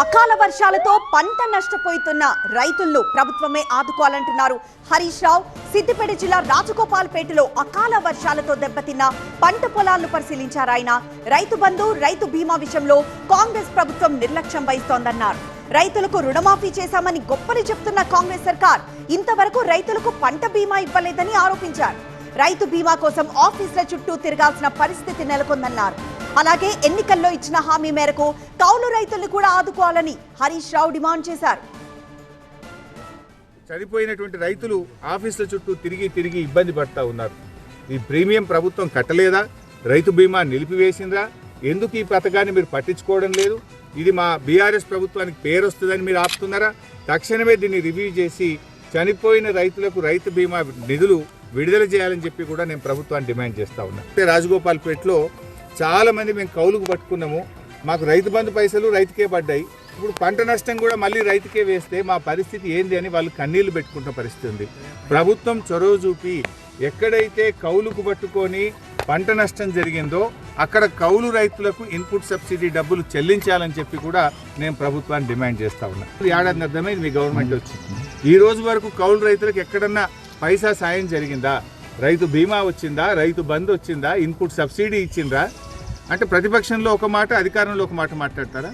అకాల వర్షాలతో పంట నష్టపోతున్న రైతులను ప్రభుత్వమే ఆదుకోవాలంటున్నారు హరీష్ రావు. సిద్దిపేట జిల్లా రాజగోపాల్పేటలో అకాల వర్షాలతో దెబ్బతిన్న పంట పొలాలను పరిశీలించారు ఆయన. రైతు బంధు, రైతు బీమా విషయంలో కాంగ్రెస్ ప్రభుత్వం నిర్లక్ష్యం వహిస్తోందన్నారు. రైతులకు రుణమాఫీ చేశామని గొప్పలు చెప్తున్న కాంగ్రెస్ సర్కార్ ఇంతవరకు రైతులకు పంట బీమా ఇవ్వలేదని ఆరోపించారు. రైతు బీమా కోసం ఆఫీసుల చుట్టూ తిరగాల్సిన పరిస్థితి నెలకొందన్నారు. అలాగే ఎన్నికల్లో ఇచ్చిన హామీ మేరకు కౌలు రైతులను కూడా ఆదుకోవాలని హరీష్ రావు డిమాండ్ చేశారు. చనిపోయినటువంటి రైతులు ఆఫీసుల చుట్టూ తిరిగి ఇబ్బంది పడతా ఉన్నారు. ఈ ప్రీమియం ప్రభుత్వం కట్టలేదా? రైతు బీమా నిలిపివేసిందా? ఎందుకు ఈ పథకాన్ని మీరు పట్టించుకోవడం లేదు? ఇది మా బీఆర్ఎస్ ప్రభుత్వానికి పేరు వస్తుందని మీరు ఆపుతున్నారా? తక్షణమే దీన్ని రివ్యూ చేసి చనిపోయిన రైతులకు రైతు బీమా నిధులు విడుదల చేయాలని చెప్పి కూడా నేను ప్రభుత్వాన్ని డిమాండ్ చేస్తా ఉన్నా. రాజగోపాల్పేటలో చాలా మంది మేము కౌలుకు పట్టుకున్నాము, మాకు రైతు బంధు పైసలు రైతుకే పడ్డాయి, ఇప్పుడు పంట నష్టం కూడా మళ్ళీ రైతుకే వేస్తే మా పరిస్థితి ఏంది అని వాళ్ళు కన్నీళ్లు పెట్టుకుంటున్న పరిస్థితి ఉంది. ప్రభుత్వం చొరవ చూపి ఎక్కడైతే కౌలుకు పట్టుకొని పంట నష్టం జరిగిందో అక్కడ కౌలు రైతులకు ఇన్పుట్ సబ్సిడీ డబ్బులు చెల్లించాలని చెప్పి కూడా నేను ప్రభుత్వాన్ని డిమాండ్ చేస్తా ఉన్నా. ఏడాది అర్థమైంది మీ గవర్నమెంట్ వచ్చి, ఈ రోజు వరకు కౌలు రైతులకు ఎక్కడన్నా పైసా సాయం జరిగిందా? రైతు బీమా వచ్చిందా? రైతు బంధు వచ్చిందా? ఇన్పుట్ సబ్సిడీ ఇచ్చిందా? అంటే ప్రతిపక్షంలో ఒక మాట, అధికారంలో ఒక మాట మాట్లాడతారా?